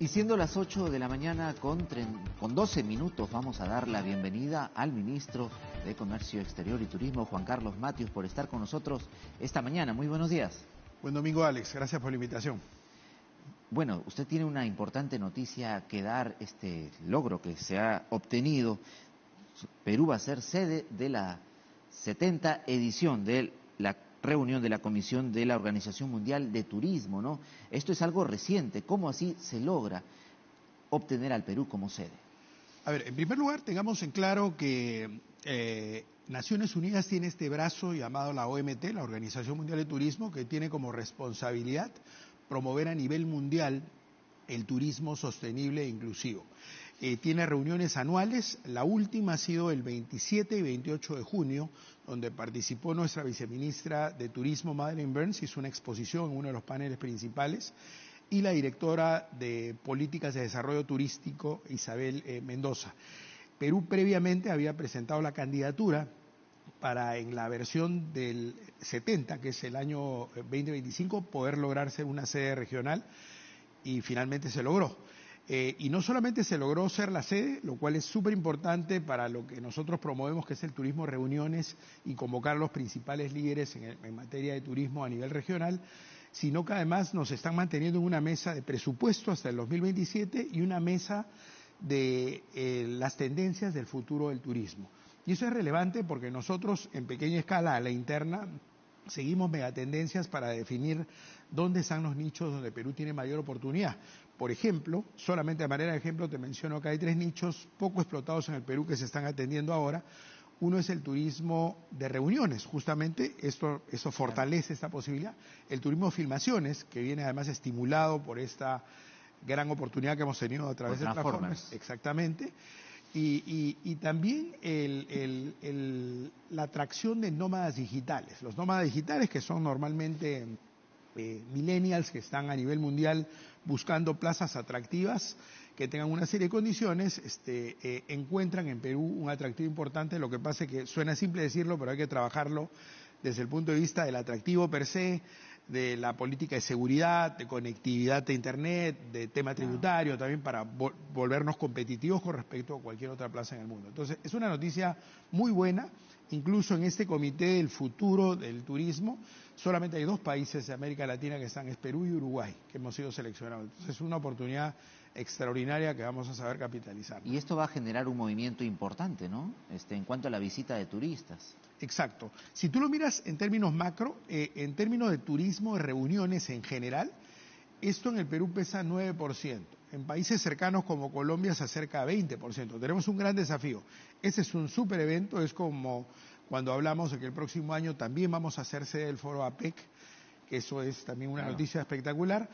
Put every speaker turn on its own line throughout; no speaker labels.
Y siendo las 8 de la mañana con 12 minutos, vamos a dar la bienvenida al ministro de Comercio Exterior y Turismo, Juan Carlos Matius, por estar con nosotros esta mañana. Muy buenos días.
Buen domingo, Alex. Gracias por la invitación.
Bueno, usted tiene una importante noticia que dar, este logro que se ha obtenido. Perú va a ser sede de la 70 edición de la reunión de la Comisión de la Organización Mundial de Turismo, ¿no? Esto es algo reciente. ¿Cómo así se logra obtener al Perú como sede?
A ver, en primer lugar, tengamos en claro que Naciones Unidas tiene este brazo llamado la OMT, la Organización Mundial de Turismo, que tiene como responsabilidad promover a nivel mundial el turismo sostenible e inclusivo. Tiene reuniones anuales, la última ha sido el 27 y 28 de junio, donde participó nuestra viceministra de Turismo, Madeleine Burns, hizo una exposición en uno de los paneles principales, y la directora de Políticas de Desarrollo Turístico, Isabel Mendoza. Perú previamente había presentado la candidatura para en la versión del 70, que es el año 2025, poder lograr ser una sede regional, y finalmente se logró. Y no solamente se logró ser la sede, lo cual es súper importante para lo que nosotros promovemos, que es el turismo reuniones y convocar a los principales líderes en materia de turismo a nivel regional, sino que además nos están manteniendo en una mesa de presupuesto hasta el 2027 y una mesa de las tendencias del futuro del turismo. Y eso es relevante porque nosotros en pequeña escala a la interna seguimos megatendencias para definir dónde están los nichos donde Perú tiene mayor oportunidad. Por ejemplo, solamente a manera de ejemplo te menciono que hay 3 nichos poco explotados en el Perú que se están atendiendo ahora. Uno es el turismo de reuniones, justamente, eso fortalece esta posibilidad. El turismo de filmaciones, que viene además estimulado por esta gran oportunidad que hemos tenido a través de Transformers. Exactamente. Y también la atracción de nómadas digitales. Los nómadas digitales, que son normalmente millennials que están a nivel mundial buscando plazas atractivas que tengan una serie de condiciones, encuentran en Perú un atractivo importante. Lo que pasa es que suena simple decirlo, pero hay que trabajarlo desde el punto de vista del atractivo per se, de la política de seguridad, de conectividad de Internet, de tema tributario, también para volvernos competitivos con respecto a cualquier otra plaza en el mundo. Entonces, es una noticia muy buena. Incluso en este comité del futuro del turismo, solamente hay 2 países de América Latina que están, es Perú y Uruguay, que hemos sido seleccionados. Entonces, es una oportunidad extraordinaria que vamos a saber capitalizar.
Y esto va a generar un movimiento importante, ¿no? En cuanto a la visita de turistas.
Exacto. Si tú lo miras en términos macro, en términos de turismo, de reuniones en general, esto en el Perú pesa 9%. En países cercanos como Colombia se acerca a 20%. Tenemos un gran desafío. Este es un súper evento, es como cuando hablamos de que el próximo año también vamos a hacer sede del foro APEC, que eso es también una noticia espectacular.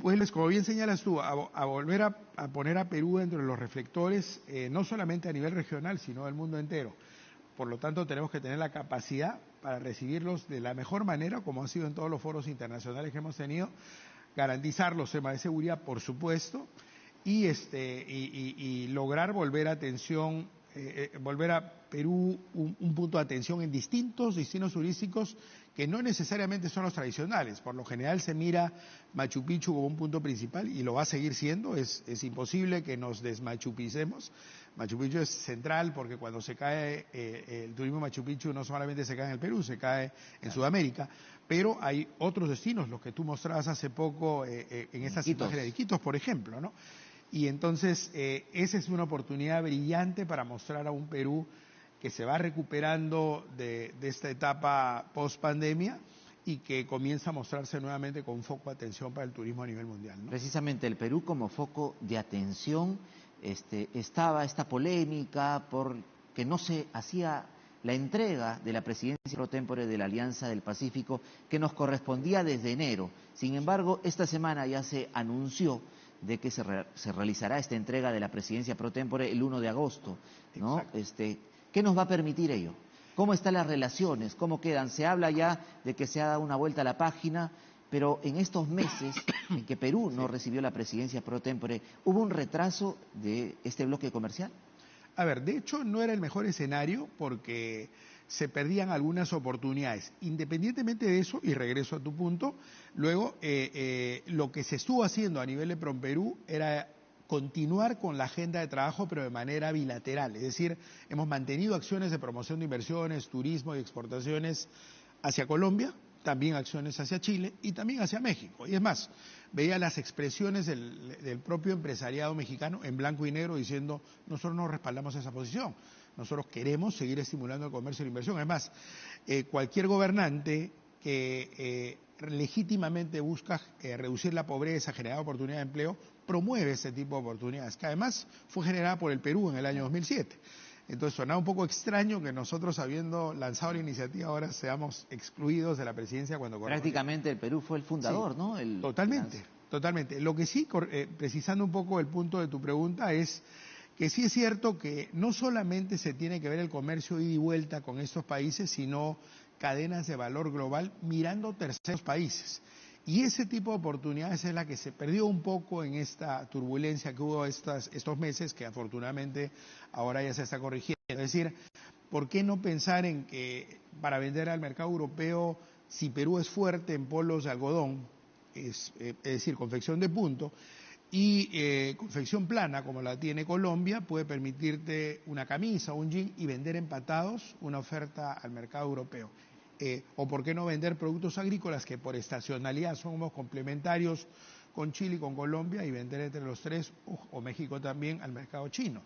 Pues, como bien señalas tú, a volver a poner a Perú dentro de los reflectores, no solamente a nivel regional, sino del mundo entero. Por lo tanto, tenemos que tener la capacidad para recibirlos de la mejor manera, como ha sido en todos los foros internacionales que hemos tenido, garantizar los temas de seguridad, por supuesto, y lograr volver a Perú un punto de atención en distintos destinos turísticos que no necesariamente son los tradicionales. Por lo general se mira Machu Picchu como un punto principal y lo va a seguir siendo. Es imposible que nos desmachupicemos. Machu Picchu es central porque cuando se cae el turismo de Machu Picchu no solamente se cae en el Perú, se cae en Sudamérica, pero hay otros destinos, los que tú mostrabas hace poco en estas imágenes de Iquitos, por ejemplo, ¿no? Y entonces esa es una oportunidad brillante para mostrar a un Perú que se va recuperando de esta etapa post-pandemia y que comienza a mostrarse nuevamente con un foco de atención para el turismo a nivel mundial, ¿no?
Precisamente el Perú como foco de atención, estaba esta polémica porque no se hacía la entrega de la presidencia pro tempore de la Alianza del Pacífico que nos correspondía desde enero. Sin embargo, esta semana ya se anunció de que se realizará esta entrega de la presidencia pro tempore el 1 de agosto, ¿no? ¿Qué nos va a permitir ello? ¿Cómo están las relaciones? ¿Cómo quedan? Se habla ya de que se ha dado una vuelta a la página, pero en estos meses en que Perú no recibió la presidencia pro tempore, ¿hubo un retraso de este bloque comercial?
A ver, de hecho no era el mejor escenario porque se perdían algunas oportunidades. Independientemente de eso, y regreso a tu punto, luego lo que se estuvo haciendo a nivel de PROMPERÚ era continuar con la agenda de trabajo, pero de manera bilateral. Es decir, hemos mantenido acciones de promoción de inversiones, turismo y exportaciones hacia Colombia, también acciones hacia Chile y también hacia México. Y es más, veía las expresiones del propio empresariado mexicano en blanco y negro diciendo, nosotros no respaldamos esa posición, nosotros queremos seguir estimulando el comercio y la inversión. Además, cualquier gobernante que legítimamente busca reducir la pobreza, generar oportunidad de empleo, promueve ese tipo de oportunidades, que además fue generada por el Perú en el año 2007. Entonces sonaba un poco extraño que nosotros, habiendo lanzado la iniciativa, ahora seamos excluidos de la presidencia cuando corresponde.
Prácticamente el Perú fue el fundador,
Sí,
¿no?
Totalmente, totalmente. Lo que sí, precisando un poco el punto de tu pregunta, es que sí es cierto que no solamente se tiene que ver el comercio ida y vuelta con estos países, sino cadenas de valor global mirando terceros países. Y ese tipo de oportunidades es la que se perdió un poco en esta turbulencia que hubo estos meses, que afortunadamente ahora ya se está corrigiendo. Es decir, ¿por qué no pensar en que para vender al mercado europeo, si Perú es fuerte en polos de algodón, es decir, confección de punto, y confección plana, como la tiene Colombia, puede permitirte una camisa o un jean y vender empatados una oferta al mercado europeo? O por qué no vender productos agrícolas que por estacionalidad somos complementarios con Chile y con Colombia y vender entre los tres, o México también, al mercado chino.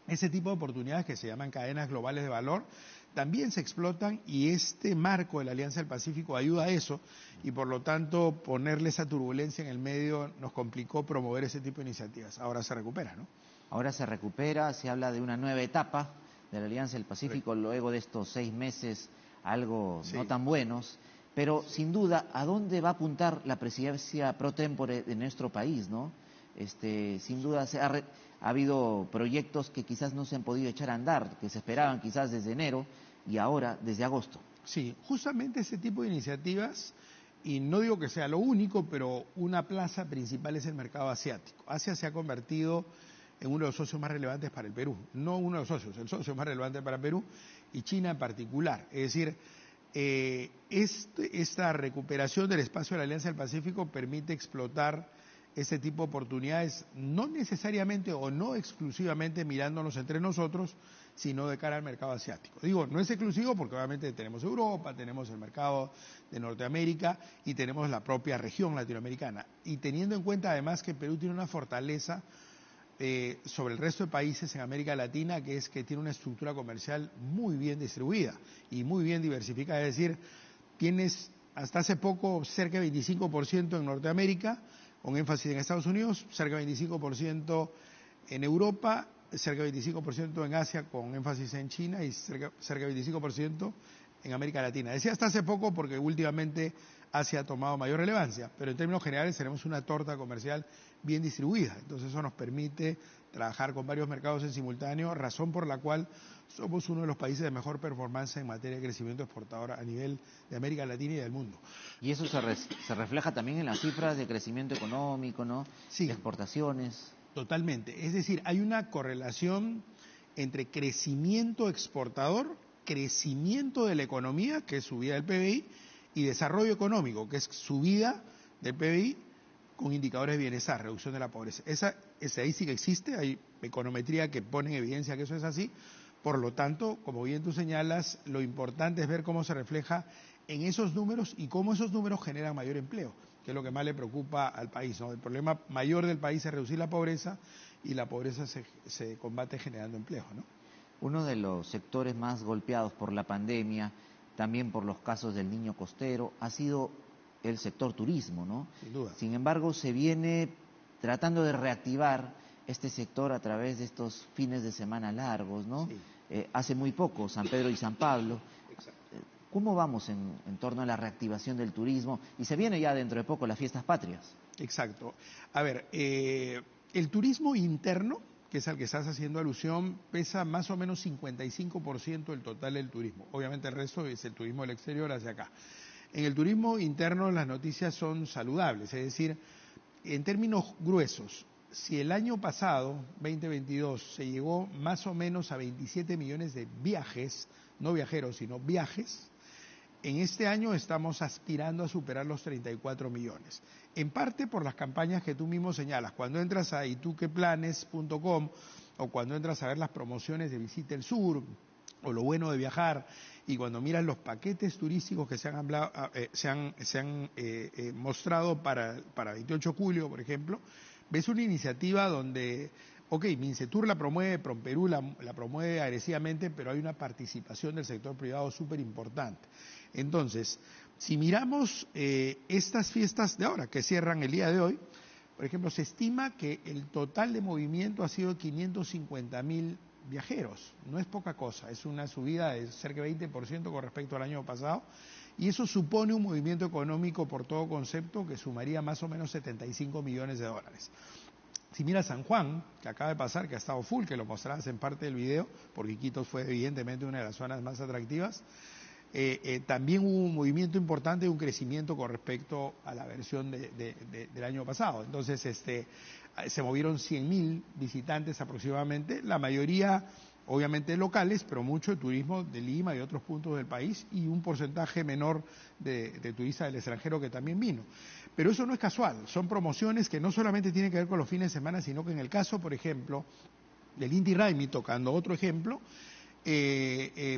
Ese tipo de oportunidades que se llaman cadenas globales de valor también se explotan y este marco de la Alianza del Pacífico ayuda a eso y por lo tanto ponerle esa turbulencia en el medio nos complicó promover ese tipo de iniciativas. Ahora se recupera, ¿no?
Ahora se recupera, se habla de una nueva etapa de la Alianza del Pacífico luego de estos 6 meses algo no tan buenos, pero sin duda, ¿a dónde va a apuntar la presidencia pro tempore de nuestro país, no? Sin duda ha habido proyectos que quizás no se han podido echar a andar, que se esperaban quizás desde enero y ahora desde agosto.
Sí, justamente ese tipo de iniciativas, y no digo que sea lo único, pero una plaza principal es el mercado asiático. Asia se ha convertido en uno de los socios más relevantes para el Perú, no uno de los socios, el socio más relevante para el Perú y China en particular. Es decir, esta recuperación del espacio de la Alianza del Pacífico permite explotar ese tipo de oportunidades, no necesariamente o no exclusivamente mirándonos entre nosotros, sino de cara al mercado asiático. Digo, no es exclusivo porque obviamente tenemos Europa, tenemos el mercado de Norteamérica y tenemos la propia región latinoamericana. Y teniendo en cuenta además que Perú tiene una fortaleza sobre el resto de países en América Latina, que es que tiene una estructura comercial muy bien distribuida y muy bien diversificada. Es decir, tienes hasta hace poco cerca de 25% en Norteamérica, con énfasis en Estados Unidos, cerca de 25% en Europa, cerca de 25% en Asia, con énfasis en China, y cerca de 25% en América Latina. Decía hasta hace poco porque últimamente Asia ha tomado mayor relevancia, pero en términos generales tenemos una torta comercial bien distribuida. Entonces eso nos permite trabajar con varios mercados en simultáneo, razón por la cual somos uno de los países de mejor performance en materia de crecimiento exportador a nivel de América Latina y del mundo.
Y eso se refleja también en las cifras de crecimiento económico, ¿no?
Sí.
De exportaciones.
Totalmente. Es decir, hay una correlación entre crecimiento exportador, crecimiento de la economía, que es subida del PBI, y desarrollo económico, que es subida del PBI con indicadores de bienestar, reducción de la pobreza. Esa estadística existe, hay econometría que pone en evidencia que eso es así. Por lo tanto, como bien tú señalas, lo importante es ver cómo se refleja en esos números y cómo esos números generan mayor empleo, que es lo que más le preocupa al país, ¿no? El problema mayor del país es reducir la pobreza y la pobreza se combate generando empleo, ¿no?
Uno de los sectores más golpeados por la pandemia, también por los casos del niño costero, ha sido el sector turismo, ¿no?
Sin duda.
Sin embargo, se viene tratando de reactivar este sector a través de estos fines de semana largos, ¿no?
Sí.
Hace muy poco, San Pedro y San Pablo.
Exacto.
¿Cómo vamos en torno a la reactivación del turismo? Y se viene ya dentro de poco las fiestas patrias.
Exacto. A ver, el turismo interno, que es al que estás haciendo alusión, pesa más o menos 55% del total del turismo. Obviamente el resto es el turismo del exterior hacia acá. En el turismo interno las noticias son saludables, es decir, en términos gruesos, si el año pasado, 2022, se llegó más o menos a 27 millones de viajes, no viajeros, sino viajes, en este año estamos aspirando a superar los 34 millones. En parte por las campañas que tú mismo señalas. Cuando entras a ituqueplanes.com o cuando entras a ver las promociones de Visita el Sur o lo bueno de viajar, y cuando miras los paquetes turísticos que se han mostrado para 28 de julio, por ejemplo, ves una iniciativa donde, ok, Mincetur la promueve, Promperú la promueve agresivamente, pero hay una participación del sector privado súper importante. Entonces, si miramos estas fiestas de ahora, que cierran el día de hoy, por ejemplo, se estima que el total de movimiento ha sido 550.000 viajeros. No es poca cosa, es una subida de cerca de 20% con respecto al año pasado, y eso supone un movimiento económico por todo concepto que sumaría más o menos 75 millones de dólares. Si miras San Juan, que acaba de pasar, que ha estado full, que lo mostrabas en parte del video, porque Iquitos fue evidentemente una de las zonas más atractivas, también hubo un movimiento importante, un crecimiento con respecto a la versión del año pasado. Entonces, se movieron 100.000 visitantes aproximadamente, la mayoría obviamente locales, pero mucho de turismo de Lima y otros puntos del país, y un porcentaje menor de turistas del extranjero que también vino. Pero eso no es casual, son promociones que no solamente tienen que ver con los fines de semana, sino que en el caso, por ejemplo, del Inti Raymi, tocando otro ejemplo,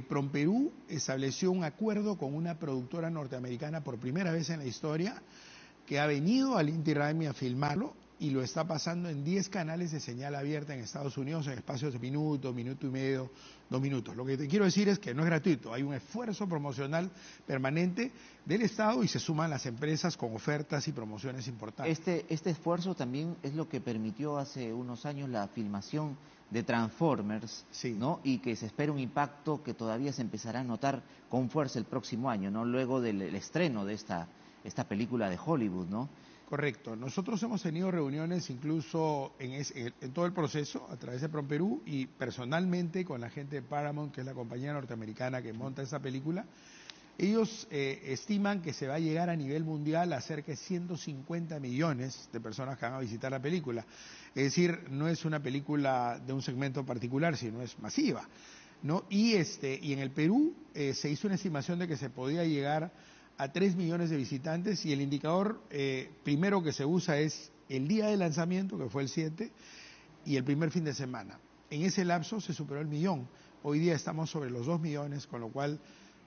Promperú estableció un acuerdo con una productora norteamericana por primera vez en la historia, que ha venido al Inti Raymi a filmarlo y lo está pasando en 10 canales de señal abierta en Estados Unidos en espacios de minuto y medio, 2 minutos. Lo que te quiero decir es que no es gratuito, hay un esfuerzo promocional permanente del Estado y se suman las empresas con ofertas y promociones importantes.
Este esfuerzo también es lo que permitió hace unos años la filmación de Transformers,
sí,
¿no? Y que se espera un impacto que todavía se empezará a notar con fuerza el próximo año, ¿no? Luego del estreno de esta película de Hollywood, ¿no?
Correcto. Nosotros hemos tenido reuniones incluso en todo el proceso a través de Promperú y personalmente con la gente de Paramount, que es la compañía norteamericana que monta esta película. Ellos estiman que se va a llegar a nivel mundial a cerca de 150 millones de personas que van a visitar la película. Es decir, no es una película de un segmento particular, sino es masiva, ¿no? Y en el Perú se hizo una estimación de que se podía llegar a 3 millones de visitantes, y el indicador primero que se usa es el día de lanzamiento, que fue el 7, y el primer fin de semana. En ese lapso se superó el millón. Hoy día estamos sobre los 2 millones, con lo cual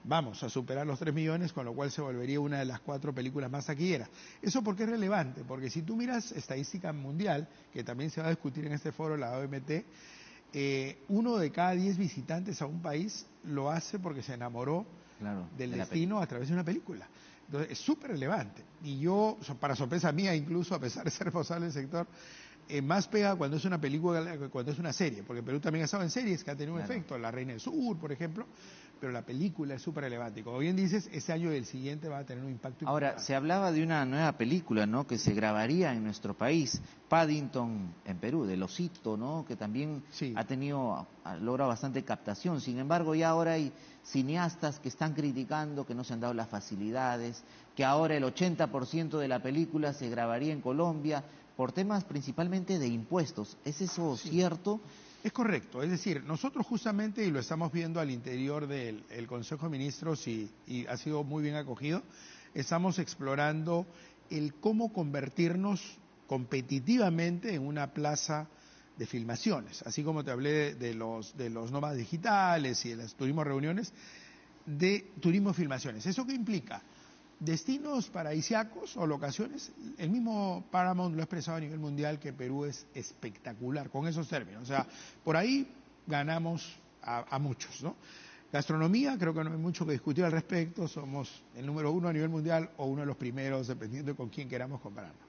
vamos a superar los 3 millones, con lo cual se volvería una de las 4 películas más taquilleras. ¿Eso por qué es relevante? Porque si tú miras estadística mundial, que también se va a discutir en este foro, la OMT, 1 de cada 10 visitantes a un país lo hace porque se enamoró del destino a través de una película. Entonces, es súper relevante. Y yo, para sorpresa mía, incluso a pesar de ser responsable del sector, más pega cuando es una película que cuando es una serie, porque Perú también ha estado en series que ha tenido un efecto, La Reina del Sur, por ejemplo, pero la película es súper relevante. Como bien dices, ese año y el siguiente va a tener un impacto importante.
Ahora, se hablaba de una nueva película, ¿no?, que se grabaría en nuestro país, Paddington en Perú, del osito, ¿no?, que también ha logrado bastante captación. Sin embargo, ya ahora hay cineastas que están criticando que no se han dado las facilidades, que ahora el 80% de la película se grabaría en Colombia, por temas principalmente de impuestos. ¿Es eso cierto?
Es correcto, es decir, nosotros justamente, y lo estamos viendo al interior del Consejo de Ministros y ha sido muy bien acogido, estamos explorando el cómo convertirnos competitivamente en una plaza de filmaciones, así como te hablé de los nómadas digitales y de los turismo reuniones, de turismo filmaciones. ¿Eso qué implica? Destinos paradisíacos o locaciones. El mismo Paramount lo ha expresado a nivel mundial, que Perú es espectacular con esos términos. O sea, por ahí ganamos a muchos, ¿no? Gastronomía, creo que no hay mucho que discutir al respecto. Somos el número 1 a nivel mundial o uno de los primeros, dependiendo de con quién queramos compararnos.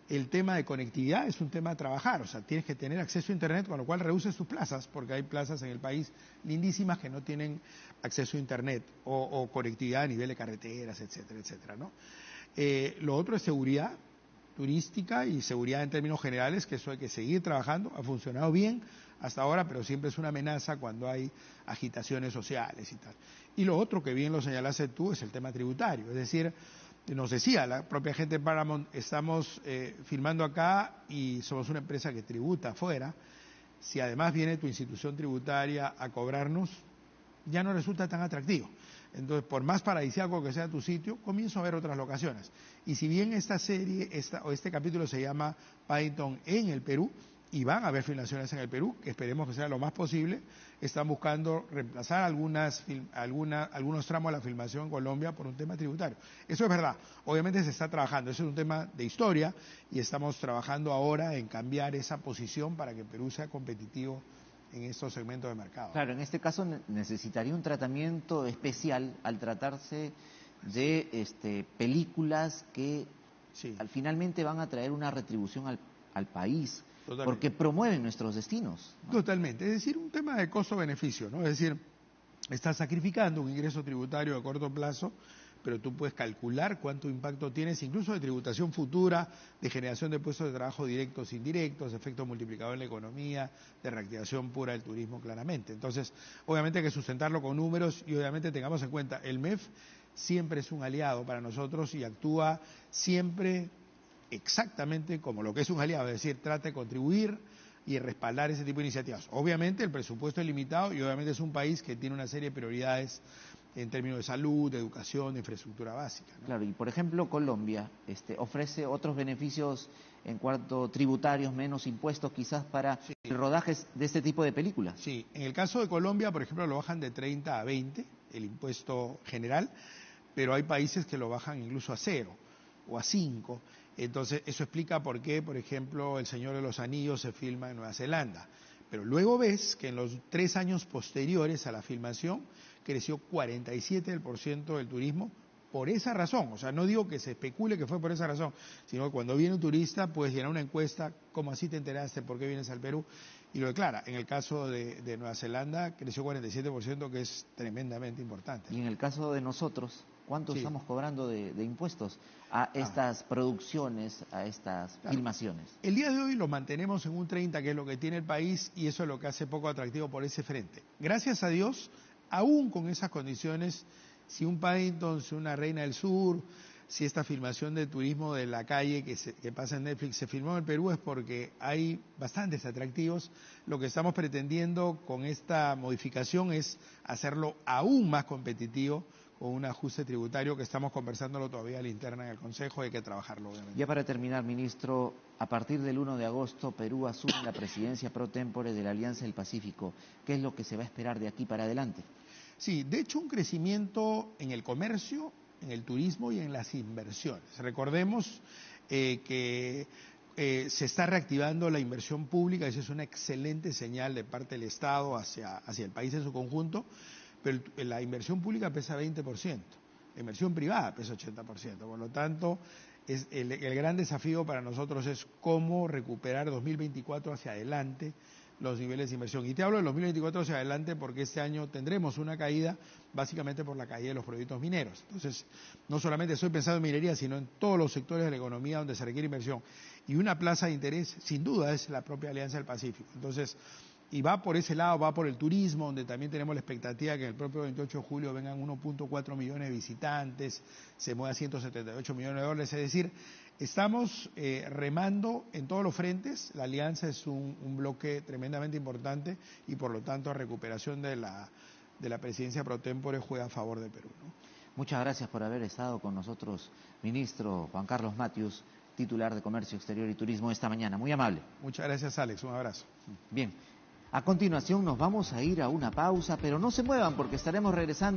El tema de conectividad es un tema a trabajar, o sea, tienes que tener acceso a Internet, con lo cual reduces tus plazas, porque hay plazas en el país lindísimas que no tienen acceso a Internet o conectividad a nivel de carreteras, etcétera, etcétera, ¿no? Lo otro es seguridad turística y seguridad en términos generales, que eso hay que seguir trabajando. Ha funcionado bien hasta ahora, pero siempre es una amenaza cuando hay agitaciones sociales y tal. Y lo otro, que bien lo señalaste tú, es el tema tributario, es decir, Nos decía la propia gente de Paramount, estamos filmando acá y somos una empresa que tributa afuera. Si además viene tu institución tributaria a cobrarnos, ya no resulta tan atractivo. Entonces, por más paradisíaco que sea tu sitio, comienzo a ver otras locaciones. Y si bien esta serie, este capítulo se llama Paddington en el Perú, y van a haber filmaciones en el Perú, que esperemos que sea lo más posible, están buscando reemplazar algunos tramos de la filmación en Colombia por un tema tributario. Eso es verdad, obviamente se está trabajando, eso es un tema de historia, y estamos trabajando ahora en cambiar esa posición para que Perú sea competitivo en estos segmentos de mercado.
Claro, en este caso necesitaría un tratamiento especial al tratarse de películas que finalmente van a traer una retribución al país, porque promueven nuestros destinos, ¿no?
Totalmente, es decir, un tema de costo-beneficio, ¿no? Es decir, estás sacrificando un ingreso tributario a corto plazo, pero tú puedes calcular cuánto impacto tienes, incluso de tributación futura, de generación de puestos de trabajo directos e indirectos, de efecto multiplicador en la economía, de reactivación pura del turismo, claramente. Entonces, obviamente hay que sustentarlo con números y obviamente tengamos en cuenta, el MEF siempre es un aliado para nosotros y actúa siempre exactamente como lo que es un aliado, es decir, trata de contribuir y respaldar ese tipo de iniciativas. Obviamente el presupuesto es limitado y obviamente es un país que tiene una serie de prioridades en términos de salud, de educación, de infraestructura básica, ¿no?
Claro, y por ejemplo Colombia ofrece otros beneficios en cuanto tributarios, menos impuestos quizás para rodajes de este tipo de películas.
Sí, en el caso de Colombia, por ejemplo, lo bajan de 30 a 20, el impuesto general, pero hay países que lo bajan incluso a 0 o a 5. Entonces, eso explica por qué, por ejemplo, El Señor de los Anillos se filma en Nueva Zelanda. Pero luego ves que en los 3 años posteriores a la filmación creció 47% del turismo por esa razón. O sea, no digo que se especule que fue por esa razón, sino que cuando viene un turista puedes llenar una encuesta, ¿cómo así te enteraste? ¿Por qué vienes al Perú? Y lo declara. En el caso de Nueva Zelanda creció 47%, que es tremendamente importante.
Y en el caso de nosotros, ¿cuánto estamos cobrando de impuestos a estas producciones, a estas filmaciones?
El día de hoy lo mantenemos en un 30, que es lo que tiene el país, y eso es lo que hace poco atractivo por ese frente. Gracias a Dios, aún con esas condiciones, si un Paddington, si una Reina del Sur, si esta filmación de turismo de la calle que pasa en Netflix se filmó en el Perú, es porque hay bastantes atractivos. Lo que estamos pretendiendo con esta modificación es hacerlo aún más competitivo, con un ajuste tributario que estamos conversándolo todavía a la interna en el Consejo, hay que trabajarlo obviamente.
Ya para terminar, ministro, a partir del 1 de agosto Perú asume la presidencia pro tempore de la Alianza del Pacífico. ¿Qué es lo que se va a esperar de aquí para adelante?
Sí, de hecho un crecimiento en el comercio, en el turismo y en las inversiones. Recordemos que se está reactivando la inversión pública, eso es una excelente señal de parte del Estado hacia el país en su conjunto, pero la inversión pública pesa 20%, la inversión privada pesa 80%, por lo tanto el gran desafío para nosotros es cómo recuperar 2024 hacia adelante los niveles de inversión. Y te hablo de 2024 hacia adelante porque este año tendremos una caída, básicamente por la caída de los proyectos mineros. Entonces, no solamente estoy pensando en minería, sino en todos los sectores de la economía donde se requiere inversión. Y una plaza de interés, sin duda, es la propia Alianza del Pacífico. Entonces, y va por ese lado, va por el turismo, donde también tenemos la expectativa que el propio 28 de julio vengan 1.4 millones de visitantes, se mueva 178 millones de dólares, es decir, estamos remando en todos los frentes. La alianza es un bloque tremendamente importante y por lo tanto la recuperación de la presidencia pro tempore juega a favor de Perú, ¿no?
Muchas gracias por haber estado con nosotros, ministro Juan Carlos Matius, titular de Comercio Exterior y Turismo esta mañana. Muy amable.
Muchas gracias, Alex. Un abrazo.
Bien, a continuación nos vamos a ir a una pausa, pero no se muevan porque estaremos regresando.